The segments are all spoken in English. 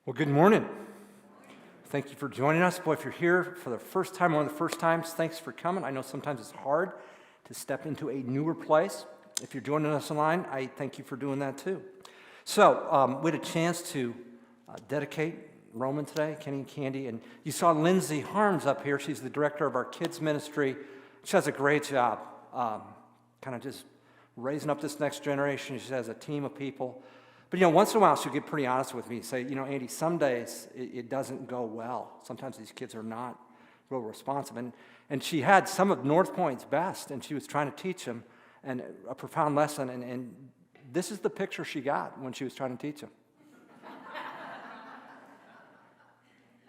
Well, good morning. Thank you for joining us. Boy, if you're here for the first time, one of the first times, thanks for coming. I know sometimes it's hard to step into a newer place. If you're joining us online, I thank you for doing that too. So, we had a chance to dedicate Roman today, Kenny and Candy, and you saw Lindsay Harms up here. She's the director of our kids ministry. She does a great job, kind of just raising up this next generation. She has a team of people. But, once in a while she'll get pretty honest with me and say, Andy, some days it doesn't go well. Sometimes these kids are not real responsive. And she had some of North Pointe's best, and she was trying to teach them and a profound lesson. And this is the picture she got when she was trying to teach them.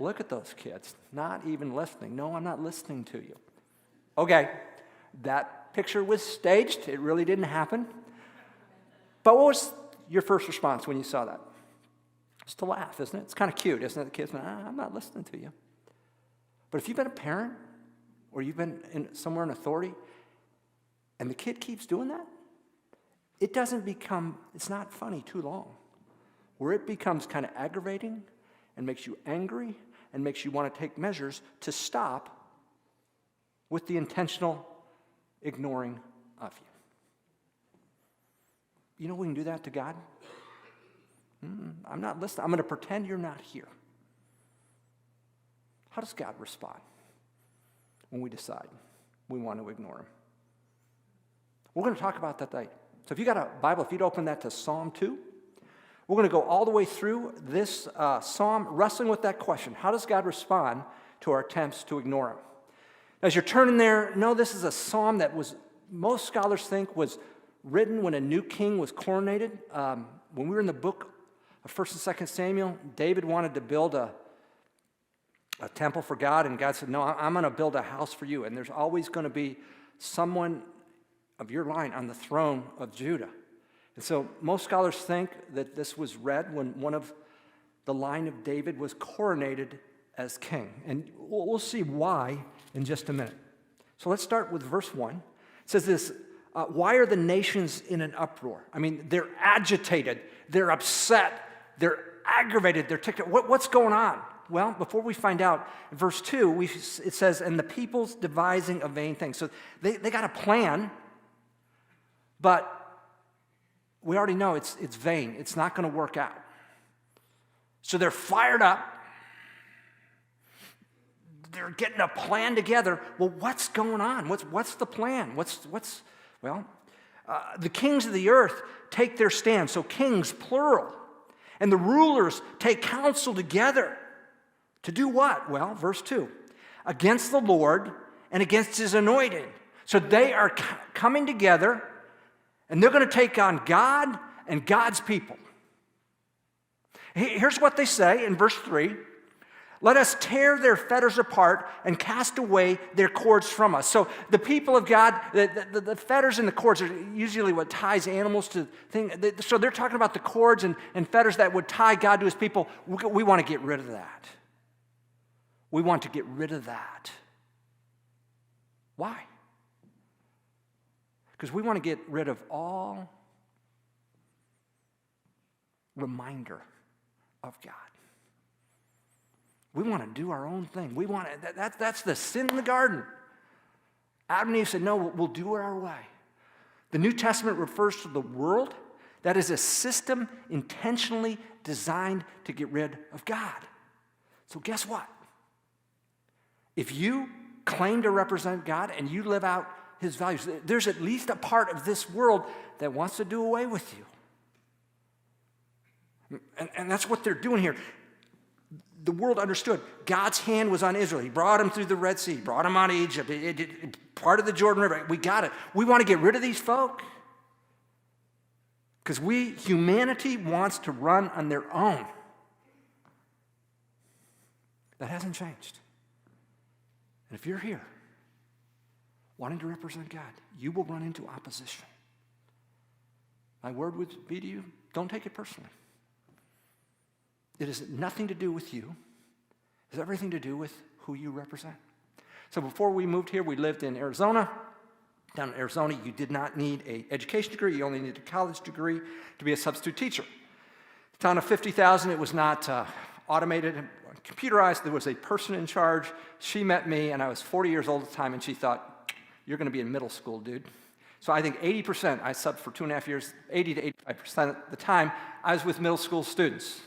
Look at those kids, not even listening. No, I'm not listening to you. Okay, that picture was staged. It really didn't happen. But what was your first response when you saw that? It's to laugh, isn't it? It's kind of cute, isn't it? The kids, I'm not listening to you. But if you've been a parent or you've been somewhere in authority and the kid keeps doing that, it's not funny too long. Where it becomes kind of aggravating and makes you angry and makes you want to take measures to stop with the intentional ignoring of you. We can do that to God. I'm not listening. I'm going to pretend you're not here. How does God respond when we decide we want to ignore him? We're going to talk about that today. So if you got a Bible, if you'd open that to Psalm 2, we're going to go all the way through this psalm, wrestling with that question. How does God respond to our attempts to ignore him? As you're turning there, know this is a psalm that most scholars think was written when a new king was coronated. When we were in the book of 1st and 2nd Samuel, David wanted to build a temple for God, and God said, no, I'm going to build a house for you, and there's always going to be someone of your line on the throne of Judah. And so most scholars think that this was read when one of the line of David was coronated as king. And we'll see why in just a minute. So let's start with verse 1. It says this, why are the nations in an uproar? I mean, they're agitated, they're upset, they're aggravated, they're ticked. What's going on? Well, before we find out, in verse 2, it says, and the people's devising a vain thing. So they got a plan, but we already know it's vain. It's not going to work out. So they're fired up. They're getting a plan together. Well, what's going on? What's the plan? Well, the kings of the earth take their stand. So kings, plural. And the rulers take counsel together. To do what? Well, verse 2. Against the Lord and against his anointed. So they are coming together, and they're going to take on God and God's people. Here's what they say in verse 3. Let us tear their fetters apart and cast away their cords from us. So the people of God, the fetters and the cords are usually what ties animals to things. So they're talking about the cords and fetters that would tie God to his people. We want to get rid of that. We want to get rid of that. Why? Because we want to get rid of all reminder of God. We want to do our own thing. That's the sin in the garden. Adam and Eve said, no, we'll do it our way. The New Testament refers to the world that is a system intentionally designed to get rid of God. So guess what? If you claim to represent God and you live out his values, there's at least a part of this world that wants to do away with you. And that's what they're doing here. The world understood God's hand was on Israel. He brought them through the Red Sea, brought them out of Egypt, part of the Jordan River. We got it. We want to get rid of these folk because humanity wants to run on their own. That hasn't changed. And if you're here wanting to represent God, you will run into opposition. My word would be to you, don't take it personally. It has nothing to do with you. It has everything to do with who you represent. So before we moved here, we lived in Arizona. Down in Arizona, you did not need an education degree. You only needed a college degree to be a substitute teacher. A town of 50,000, it was not automated and computerized. There was a person in charge. She met me, and I was 40 years old at the time, and she thought, you're going to be in middle school, dude. So I think 80%, I subbed for 2.5 years, 80 to 85% at the time, I was with middle school students.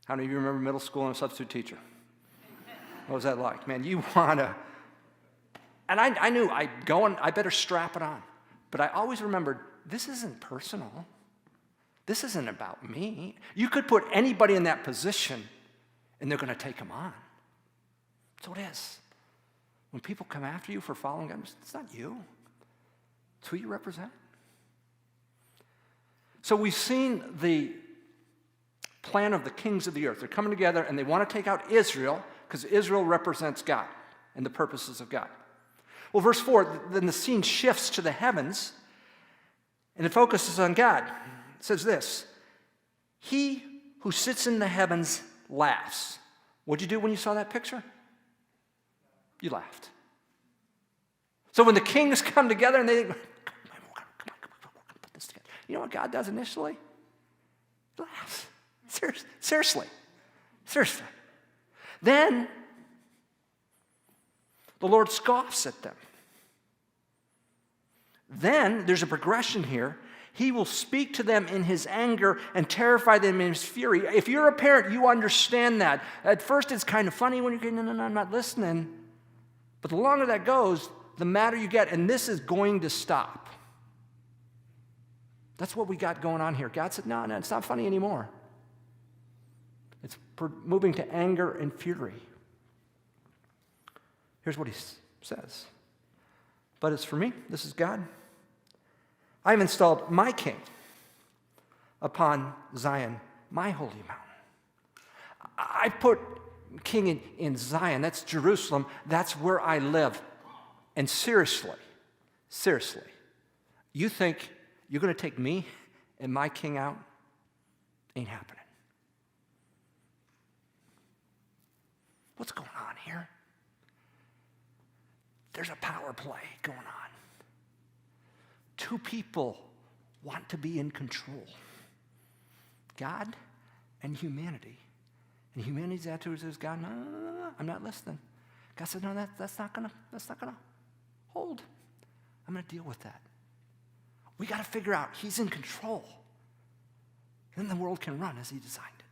How many of you remember middle school and a substitute teacher? What was that like? Man, you want to... And I knew I better strap it on. But I always remembered, this isn't personal. This isn't about me. You could put anybody in that position, and they're going to take them on. So it is. When people come after you for following God, it's not you. It's who you represent. So we've seen the plan of the kings of the earth. They're coming together, and they want to take out Israel, because Israel represents God and the purposes of God. Well, verse 4, then the scene shifts to the heavens, and it focuses on God. It says this, he who sits in the heavens laughs. What'd you do when you saw that picture? You laughed. So when the kings come together and they think, come on, put this together. You know what God does initially? He laughs. Seriously. Then the Lord scoffs at them. Then there's a progression here. He will speak to them in his anger and terrify them in his fury. If you're a parent, you understand that. At first, it's kind of funny when you're going, no, I'm not listening. But the longer that goes, the madder you get, and this is going to stop. That's what we got going on here. God said, no, it's not funny anymore. It's moving to anger and fury. Here's what he says. But as for me, this is God. I have installed my king upon Zion, my holy mountain. I put king in Zion. That's Jerusalem. That's where I live. And seriously, you think you're going to take me and my king out? Ain't happening. What's going on here? There's a power play going on. Two people want to be in control. God and humanity. And humanity's attitude says, God, no, I'm not listening. God said, no, that's not gonna hold. I'm gonna deal with that. We gotta figure out he's in control. Then the world can run as he designed it.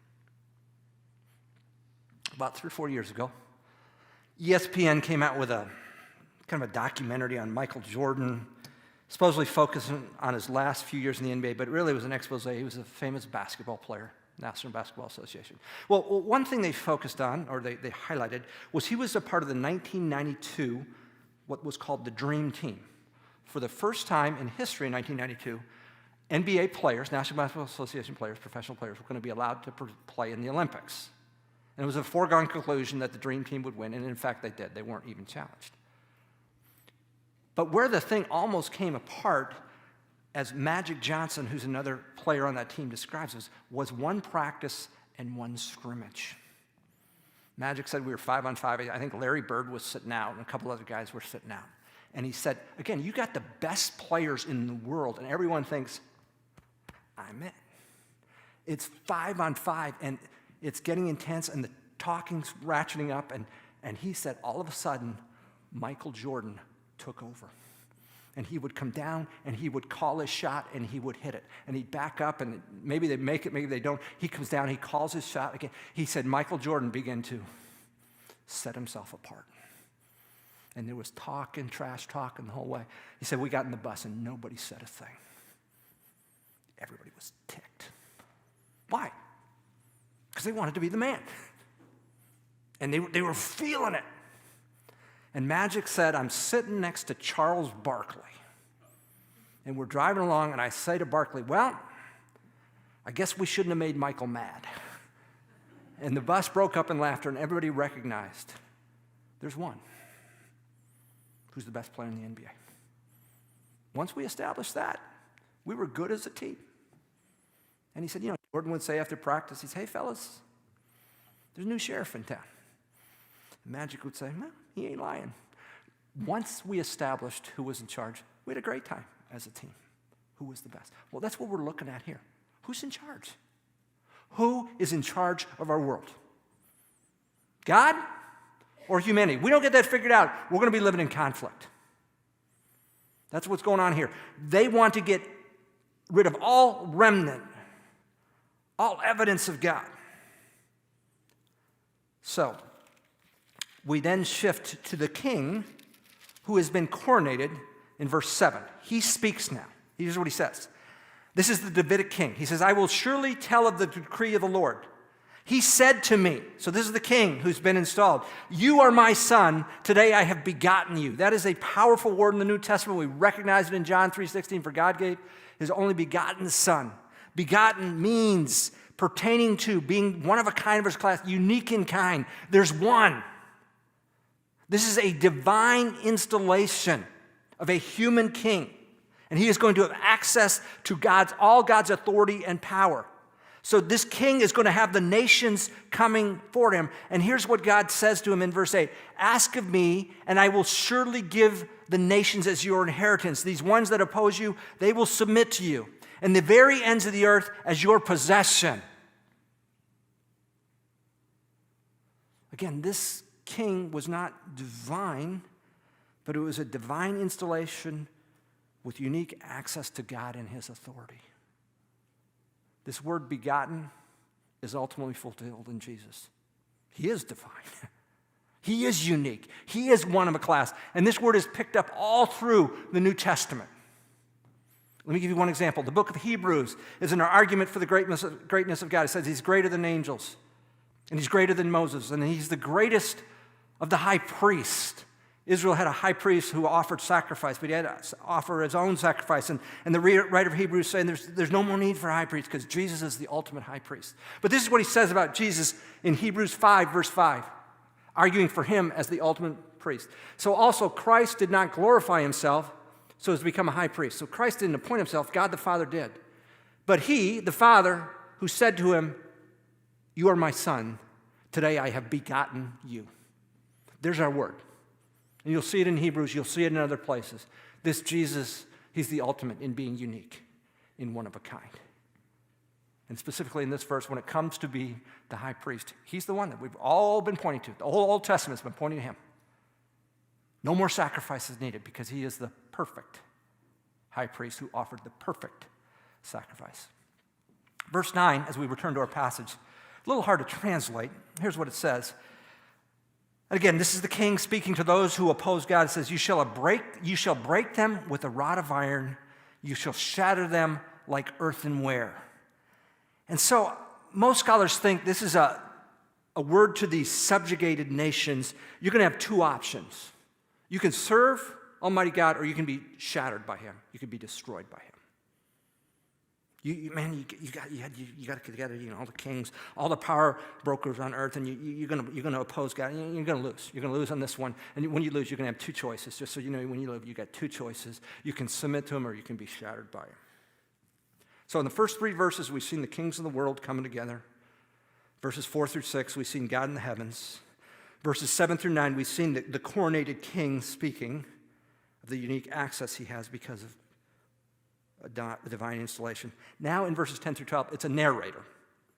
About 3 or 4 years ago, ESPN came out with a kind of a documentary on Michael Jordan, supposedly focusing on his last few years in the NBA, but really it was an expose. He was a famous basketball player, National Basketball Association. Well, one thing they focused on, or they highlighted, was he was a part of the 1992, what was called the Dream Team. For the first time in history in 1992, NBA players, National Basketball Association players, professional players, were going to be allowed to play in the Olympics. And it was a foregone conclusion that the Dream Team would win, and in fact they did. They weren't even challenged. But where the thing almost came apart, as Magic Johnson, who's another player on that team, describes it, was one practice and one scrimmage. Magic said we were 5-on-5. I think Larry Bird was sitting out, and a couple other guys were sitting out. And he said, again, you got the best players in the world, and everyone thinks, I'm it. It's 5-on-5, and it's getting intense, and the talking's ratcheting up, and he said, all of a sudden, Michael Jordan took over. And he would come down, and he would call his shot, and he would hit it. And he'd back up, and maybe they make it, maybe they don't. He comes down, he calls his shot again. He said Michael Jordan began to set himself apart. And there was talking, trash talking the whole way. He said, we got in the bus, and nobody said a thing. Everybody was ticked. Why? Because they wanted to be the man. And they were feeling it. And Magic said, I'm sitting next to Charles Barkley. And we're driving along, and I say to Barkley, well, I guess we shouldn't have made Michael mad. And the bus broke up in laughter, and everybody recognized there's one who's the best player in the NBA. Once we established that, we were good as a team. And he said, Jordan would say after practice, he'd say, hey, fellas, there's a new sheriff in town. And Magic would say, no, he ain't lying. Once we established who was in charge, we had a great time as a team. Who was the best? Well, that's what we're looking at here. Who's in charge? Who is in charge of our world? God or humanity. We don't get that figured out, we're going to be living in conflict. That's what's going on here. They want to get rid of all remnant, all evidence of God. So, we then shift to the king who has been coronated in verse 7. He speaks now. Here's what he says. This is the Davidic king. He says, I will surely tell of the decree of the Lord. He said to me, so this is the king who's been installed, you are my son, today I have begotten you. That is a powerful word in the New Testament. We recognize it in John 3:16, for God gave his only begotten son. Begotten means pertaining to, being one of a kind of his class, unique in kind. There's one. This is a divine installation of a human king. And he is going to have access to all God's authority and power. So this king is going to have the nations coming for him. And here's what God says to him in verse 8. Ask of me, and I will surely give the nations as your inheritance. These ones that oppose you, they will submit to you. And the very ends of the earth as your possession. Again, this king was not divine, but it was a divine installation with unique access to God and his authority. This word begotten is ultimately fulfilled in Jesus. He is divine. He is unique. He is one of a class. And this word is picked up all through the New Testament. Let me give you one example. The book of Hebrews is an argument for the greatness of God. It says he's greater than angels, and he's greater than Moses, and he's the greatest of the high priest. Israel had a high priest who offered sacrifice, but he had to offer his own sacrifice. And the writer of Hebrews is saying there's no more need for a high priest because Jesus is the ultimate high priest. But this is what he says about Jesus in Hebrews 5, verse 5, arguing for him as the ultimate priest. So also Christ did not glorify himself so as to become a high priest. So Christ didn't appoint himself, God the Father did. But he, the Father, who said to him, you are my son, today I have begotten you. There's our word. And you'll see it in Hebrews, you'll see it in other places. This Jesus, he's the ultimate in being unique, in one of a kind. And specifically in this verse, when it comes to be the high priest, he's the one that we've all been pointing to. The whole Old Testament's been pointing to him. No more sacrifices needed because he is the perfect high priest who offered the perfect sacrifice. Verse 9, as we return to our passage, a little hard to translate. Here's what it says. Again, this is the king speaking to those who oppose God. It says, you shall break them with a rod of iron. You shall shatter them like earthenware. And so most scholars think this is a word to these subjugated nations. You're going to have two options. You can serve Almighty God, or you can be shattered by him. You can be destroyed by him. You got to get together, all the kings, all the power brokers on earth, and you're going to oppose God. You're going to lose. You're going to lose on this one. And when you lose, you're going to have two choices. Just so you know, when you live, you got two choices. You can submit to him, or you can be shattered by him. So in the first three verses, we've seen the kings of the world coming together. Verses 4 through 6, we've seen God in the heavens. Verses 7 through 9, we've seen the coronated king speaking of the unique access he has because of a divine installation. Now in verses 10 through 12, it's a narrator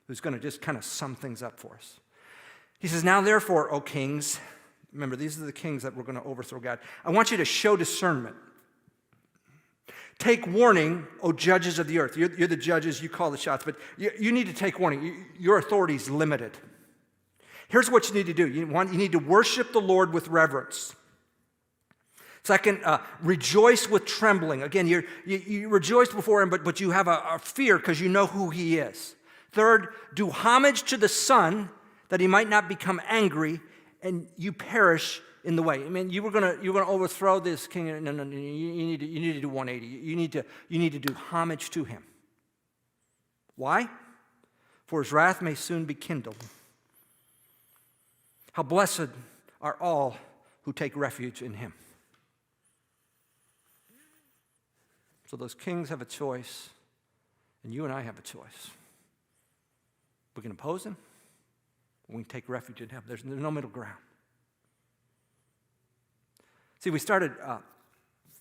who's going to just kind of sum things up for us. He says, now therefore, O kings, remember these are the kings that we're going to overthrow God. I want you to show discernment. Take warning, O judges of the earth. You're the judges, you call the shots, but you need to take warning. Your authority is limited. Here's what you need to do. You need to worship the Lord with reverence. Second, rejoice with trembling. Again, you rejoice before him, but you have a fear because you know who he is. Third, do homage to the Son that he might not become angry and you perish in the way. I mean, you were gonna overthrow this king. No, you need to do 180. You need to do homage to him. Why? For his wrath may soon be kindled. How blessed are all who take refuge in him. So those kings have a choice, and you and I have a choice. We can oppose him, or we can take refuge in him. There's no middle ground. See, we started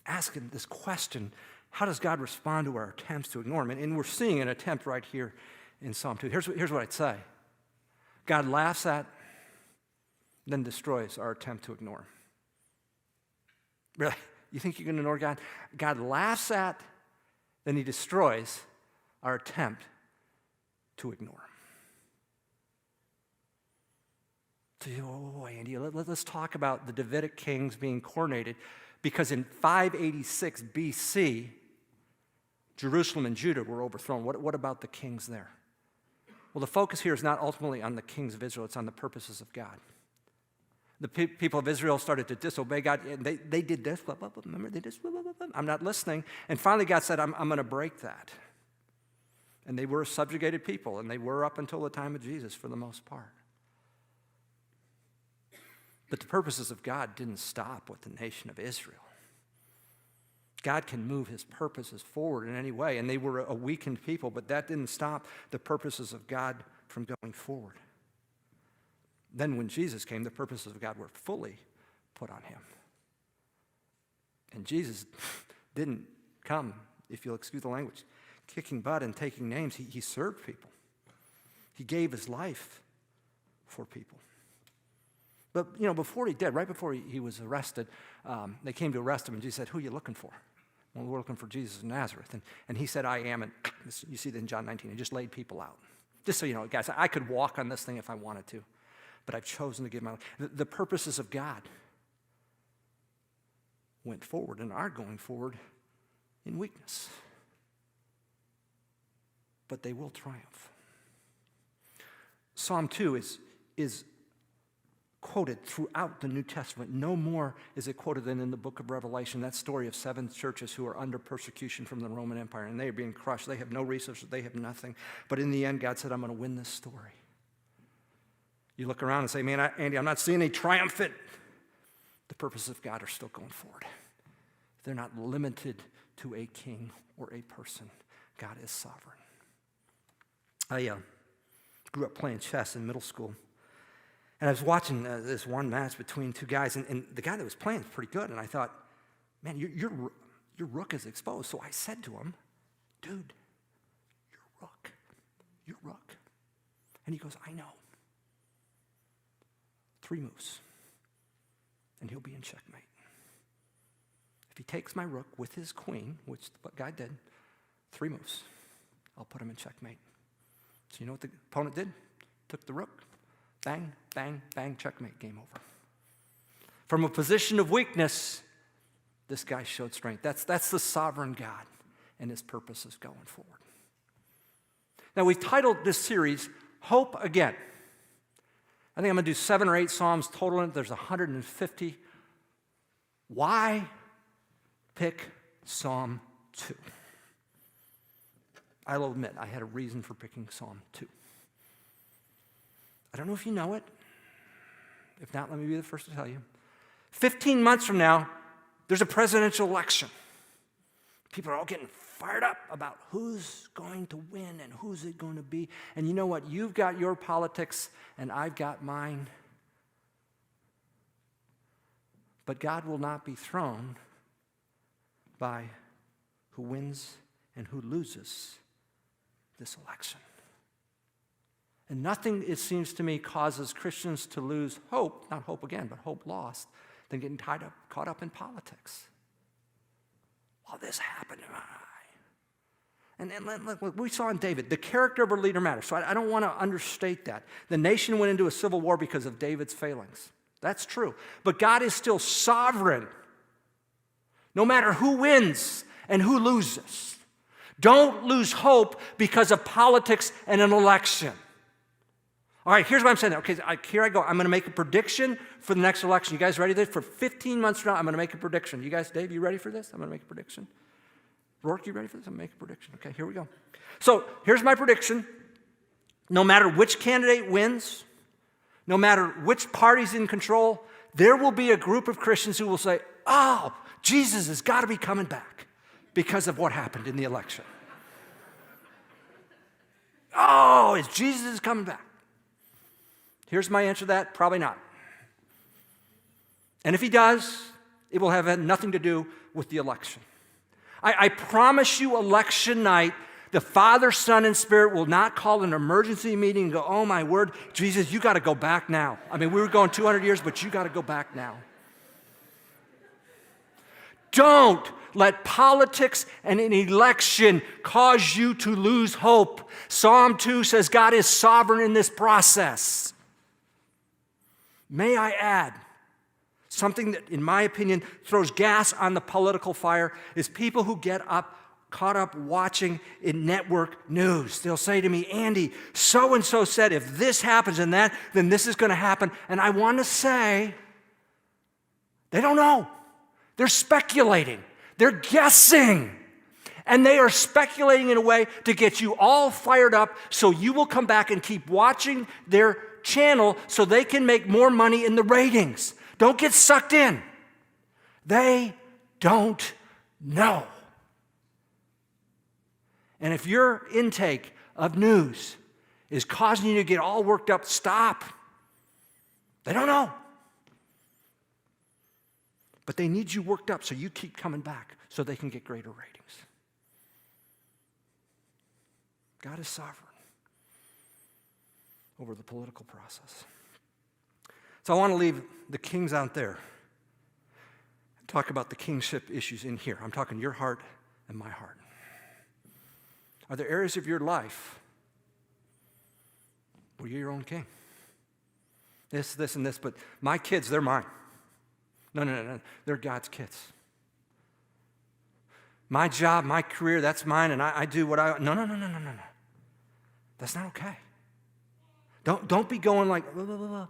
asking this question, how does God respond to our attempts to ignore him? And we're seeing an attempt right here in Psalm 2. Here's what I'd say. God laughs at then destroys our attempt to ignore him. Really? You think you can ignore God? God laughs at, then he destroys our attempt to ignore him. So, Andy, let's talk about the Davidic kings being coronated, because in 586 BC, Jerusalem and Judah were overthrown. What about the kings there? Well, the focus here is not ultimately on the kings of Israel, it's on the purposes of God. The people of Israel started to disobey God, and they did this, remember, they just, I'm not listening. And finally God said, I'm going to break that. And they were a subjugated people, and they were up until the time of Jesus for the most part. But the purposes of God didn't stop with the nation of Israel. God can move his purposes forward in any way, and they were a weakened people, but that didn't stop the purposes of God from going forward. Then when Jesus came, the purposes of God were fully put on him. And Jesus didn't come, if you'll excuse the language, kicking butt and taking names. He served people. He gave his life for people. But, before he did, right before he was arrested, they came to arrest him, and Jesus said, "Who are you looking for?" Well, we're looking for Jesus of Nazareth. And he said, "I am." And you see that in John 19. He just laid people out. Just so you know, guys, I could walk on this thing if I wanted to, but I've chosen to give my life. The purposes of God went forward and are going forward in weakness. But they will triumph. Psalm 2 is quoted throughout the New Testament. No more is it quoted than in the book of Revelation, that story of 7 churches who are under persecution from the Roman Empire, and they are being crushed. They have no resources. They have nothing. But in the end, God said, "I'm going to win this story." You look around and say, "Man, Andy, I'm not seeing any triumphant." The purposes of God are still going forward. They're not limited to a king or a person. God is sovereign. I grew up playing chess in middle school. And I was watching this one match between two guys, and the guy that was playing was pretty good. And I thought, man, your rook is exposed. So I said to him, "Dude, your rook." And he goes, "I know. 3 moves, and he'll be in checkmate. If he takes my rook with his queen," which what guy did, 3 moves, "I'll put him in checkmate." So you know what the opponent did? Took the rook. Bang, bang, bang, checkmate, game over. From a position of weakness, this guy showed strength. That's the sovereign God and his purposes going forward. Now, we've titled this series, Hope Again. I think I'm going to do 7 or 8 Psalms total. There's 150. Why pick Psalm 2? I'll admit, I had a reason for picking Psalm 2. I don't know if you know it. If not, let me be the first to tell you. 15 months from now, there's a presidential election. People are all getting fired up about who's going to win and who's it going to be. And you know what? You've got your politics, and I've got mine. But God will not be thrown by who wins and who loses this election. And nothing, it seems to me, causes Christians to lose hope, not hope again, but hope lost, than getting caught up in politics. Well, this happened. And look, we saw in David, the character of a leader matters. So I don't want to understate that. The nation went into a civil war because of David's failings. That's true. But God is still sovereign, no matter who wins and who loses. Don't lose hope because of politics and an election. All right, here's what I'm saying. Okay, here I go. I'm going to make a prediction for the next election. You guys ready for this? For 15 months from now, I'm going to make a prediction. You guys, Dave, you ready for this? I'm going to make a prediction. Rourke, you ready for this? I'm going to make a prediction. Okay, here we go. So here's my prediction. No matter which candidate wins, no matter which party's in control, there will be a group of Christians who will say, "Oh, Jesus has got to be coming back because of what happened in the election." Oh, is Jesus coming back? Here's my answer to that, probably not. And if he does, it will have nothing to do with the election. I promise you election night, The Father, Son, and Spirit will not call an emergency meeting and go, oh my word, Jesus, you got to go back now. I mean, we were going 200 years, but you got to go back now. Don't let politics and an election cause you to lose hope. Psalm 2 says God is sovereign in this process. May I add, something that, in my opinion, throws gas on the political fire is people who get caught up watching in network news. They'll say to me, Andy, so-and-so said if this happens and that, then this is going to happen. And I want to say, they don't know. They're speculating. They're guessing. And they are speculating in a way to get you all fired up so you will come back and keep watching their channel so they can make more money in the ratings. Don't get sucked in. They don't know. And if your intake of news is causing you to get all worked up, stop. They don't know. But they need you worked up so you keep coming back so they can get greater ratings. God is sovereign over the political process. So I want to leave the kings out there and talk about the kingship issues in here. I'm talking your heart and my heart. Are there areas of your life where you're your own king? This, and this, but my kids, they're mine. No. They're God's kids. My job, my career, that's mine, and I do what I... No. That's not okay. Don't be going like, blah, blah, blah,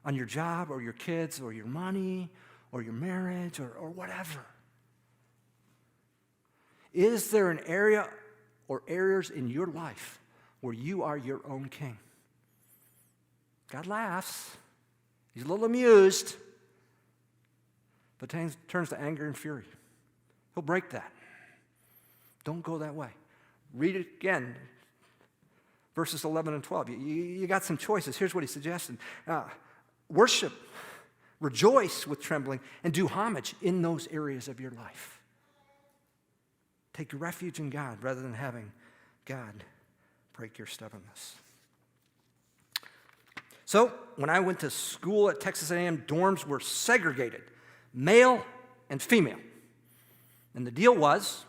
on your job or your kids or your money or your marriage or whatever. Is there an area or areas in your life where you are your own king? God laughs. He's a little amused, but turns to anger and fury. He'll break that. Don't go that way. Read it again, verses 11 and 12. You got some choices. Here's what he suggested. Worship, rejoice with trembling, and do homage in those areas of your life. Take refuge in God rather than having God break your stubbornness. So, when I went to school at Texas A&M, dorms were segregated, male and female. And the deal was,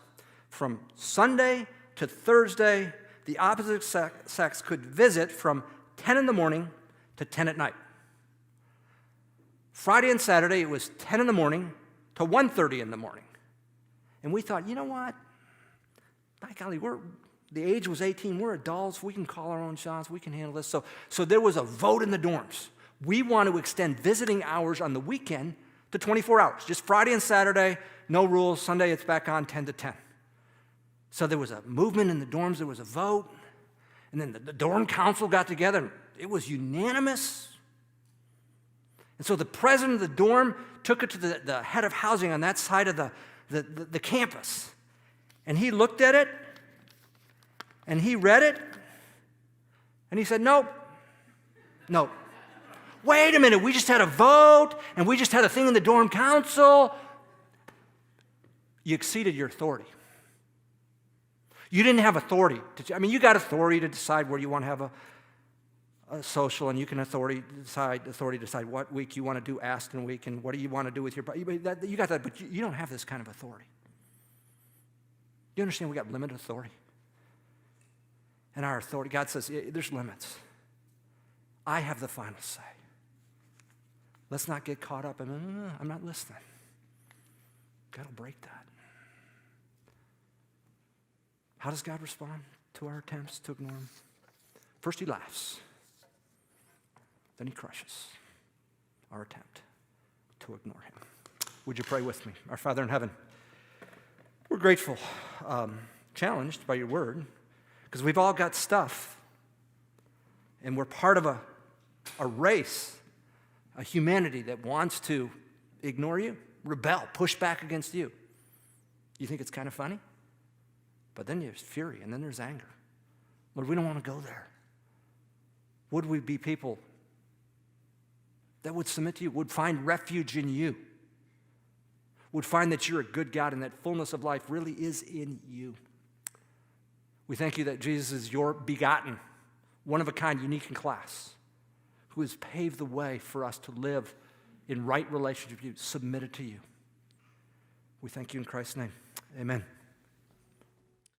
from Sunday to Thursday, the opposite sex could visit from 10 in the morning to 10 at night. Friday and Saturday, it was 10 in the morning to 1:30 in the morning. And we thought, you know what? By golly, the age was 18. We're adults. We can call our own shots. We can handle this. So there was a vote in the dorms. We want to extend visiting hours on the weekend to 24 hours. Just Friday and Saturday, no rules. Sunday, it's back on 10 to 10. So there was a movement in the dorms. There was a vote. And then the dorm council got together. And it was unanimous. And so the president of the dorm took it to the head of housing on that side of the campus. And he looked at it, and he read it, and he said, nope. Wait a minute, we just had a vote, and we just had a thing in the dorm council. You exceeded your authority. You didn't have authority. You got authority to decide where you want to have a social, and you can authority to decide what week you want to do Aston week, and what do you want to do with your... You got that, but you don't have this kind of authority. You understand we got limited authority? And our authority, God says, there's limits. I have the final say. Let's not get caught up in, I'm not listening. God will break that. How does God respond to our attempts to ignore him? First, he laughs. Then he crushes our attempt to ignore him. Would you pray with me? Our Father in heaven, we're grateful, challenged by your word, because we've all got stuff, and we're part of a race, a humanity that wants to ignore you, rebel, push back against you. You think it's kind of funny? But then there's fury, and then there's anger. Lord, we don't want to go there. Would we be people that would submit to you, would find refuge in you, would find that you're a good God and that fullness of life really is in you? We thank you that Jesus is your begotten, one of a kind, unique in class, who has paved the way for us to live in right relationship with you, submitted to you. We thank you in Christ's name. Amen.